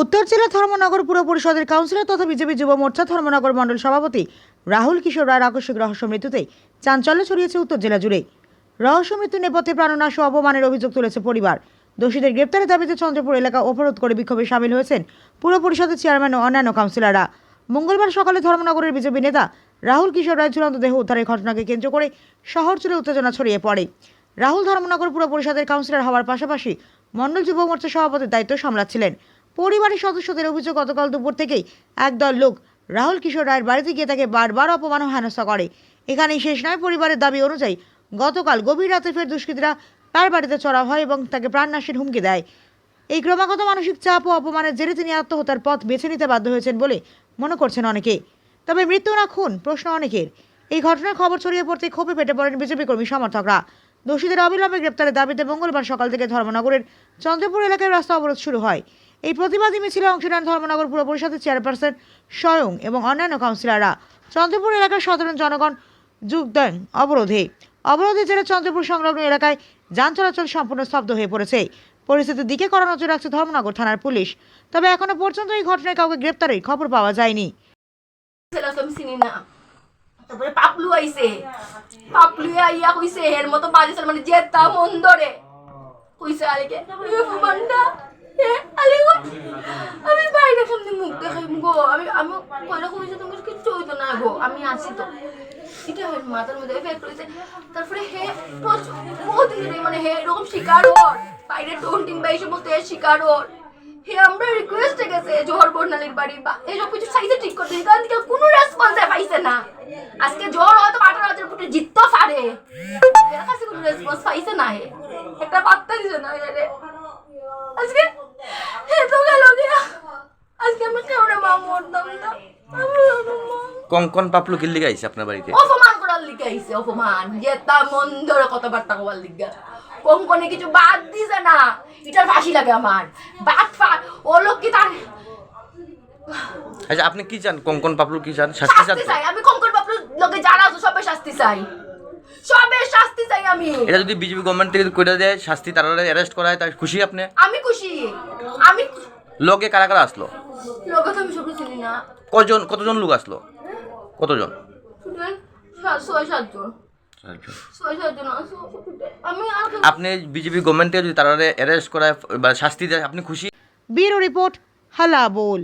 উত্তর জেলা ধর্মনগর পুর পরিষদের কাউন্সিলর তথা বিজেপি যুব মোর্চা ধর্মনগর মণ্ডল সভাপতি রাহুল কিশোর রায়ের আকস্মিক রহস্য মৃত্যুতে চাঞ্চল্য ছড়িয়েছে উত্তর জেলা জুড়ে। রহস্য মৃত্যুর নেপথ্যে প্রাণনাশ ও অপমানের অভিযোগ তুলেছে পরিবার। দোষীদের গ্রেপ্তারের দাবিতে চন্দ্রপুর এলাকা অবরোধ করে বিক্ষোভে সামিল হয়েছেন পুর পরিষদের চেয়ারম্যান ও অন্যান্য কাউন্সিলররা। মঙ্গলবার সকালে ধর্মনগরের বিজেপি নেতা রাহুল কিশোর রায়ের ঝুলন্ত দেহ উদ্ধারের ঘটনাকে কেন্দ্র করে শহর জুড়ে উত্তেজনা ছড়িয়ে পড়ে। রাহুল ধর্মনগর পুর পরিষদের কাউন্সিলর হওয়ার পাশাপাশি মণ্ডল যুব মোর্চা সভাপতির দায়িত্ব সামলাচ্ছিলেন। পরিবারের সদস্যদের অভিযোগ, গতকাল দুপুর থেকেই একদল লোক রাহুল কিশোর রায়ের বাড়িতে গিয়ে তাকে বারবার অপমান ও হেনস্থা করে। এখানেই শেষ নয়, পরিবারের দাবি অনুযায়ী গতকাল গভীর রাতে ফের দুষ্কৃতীরা তার বাড়িতে চড়াও হয় এবং তাকে প্রাণনাশের হুমকি দেয়। এই ক্রমাগত মানসিক চাপ ও অপমানের জেরে তিনি আত্মহত্যার পথ বেছে নিতে বাধ্য হয়েছেন বলে মনে করছেন অনেকে। তবে মৃত্যু না খুন, প্রশ্ন অনেকের। এই ঘটনার খবর ছড়িয়ে পড়তে ক্ষোভে ফেটে পড়েন বিজেপি কর্মী সমর্থকরা। দোষীদের অবিলম্বে গ্রেপ্তারের দাবিতে মঙ্গলবার সকাল থেকে ধর্মনগরের চন্দ্রপুর এলাকায় রাস্তা অবরোধ শুরু হয়। এই প্রতিবাদী মিছিলে অংশ নেন ধর্মনগর পুর পরিষদের চেয়ারপারসন স্বয়ং এবং অন্যান্য কাউন্সিলররা। চন্দ্রপুর এলাকার সাধারণ জনগণ যোগ দেন অবরোধের জেরে চন্দ্রপুর সংলগ্ন এলাকায় যান চলাচল সম্পূর্ণ স্তব্ধ হয়ে পড়েছে। পরিস্থিতির দিকে কড়া নজর রাখছে ধর্মনগর থানার পুলিশ। তবে এখনো পর্যন্ত এই ঘটনায় কাউকে গ্রেপ্তারের খবর পাওয়া যায়নি। তারপরে পাপলু আইছে, পাপলু আইয়া কইছে এর মতো বাজে মানে জেতা মন ধরে কইছে আলেকে ফুবান্ডা আলেগো আমি বাইরে সামনে মুখ দেখাই গো, আমি আমি কইরা কইছে তুমি কিছু হইতো না গো, আমি আছি তো। এটা হয় মাথার মধ্যে এফেক্ট হইছে। তারপরে হে বহুত মানে হে এরকম শিকার হর বাইরে টোন্টিং বাই সমস্ত শিকার হর হে আমরা রিকোয়েস্ট গেছে জোহর বর্ণালীর বাড়ি বা এইসব কিছু সাইজে ঠিক করতে, কারণ থেকে কোনো রেসপন্স পাইছে না। আজকে জোহর হয়তো 18,000 ফুটে জিততে পারে, এর কাছে কোনো রেসপন্স পাইছে না, হে একটা পাত্তা দিছে না রে। আজকে হে তো গেল গিয়া, আজকে আমরা কেমন মা মরতাম না। কঙ্কন পাপলু কি লিগে আইছে আপনার বাড়িতে? অপমান করার লিগে আইছে, অপমান জেতা মন ধরে কথাবার্তা কবার লিগা। কঙ্কনে কিছু বাদ দিছে না, এটার ফাঁসি লাগে আমার বাদ ও লোক কি তার। আচ্ছা, আপনি কি চান? কঙ্কন পাপলু কি চান? শাস্তি চান? আমি কঙ্কন পাপলুর লোকে যারা আছে সবে শাস্তি চাই, সবে শাস্তি চাই আমি। এটা যদি বিজেপি গভর্নমেন্ট থেকে কইরা দেয় শাস্তি, তারা অ্যারেস্ট করা হয়, তাই খুশি আপনি? আমি খুশি। আমি লোকে কারা কারা আসলো? লোকে তো আমি সব চিনি না। কতজন লোক আসলো? কতজন? 6-7 জন। আপনি বিজেপি গভর্নমেন্ট থেকে যদি তারা অ্যারেস্ট করায় বা শাস্তি দেয়, আপনি খুশি? ব্যুরো রিপোর্ট, হালা বোল।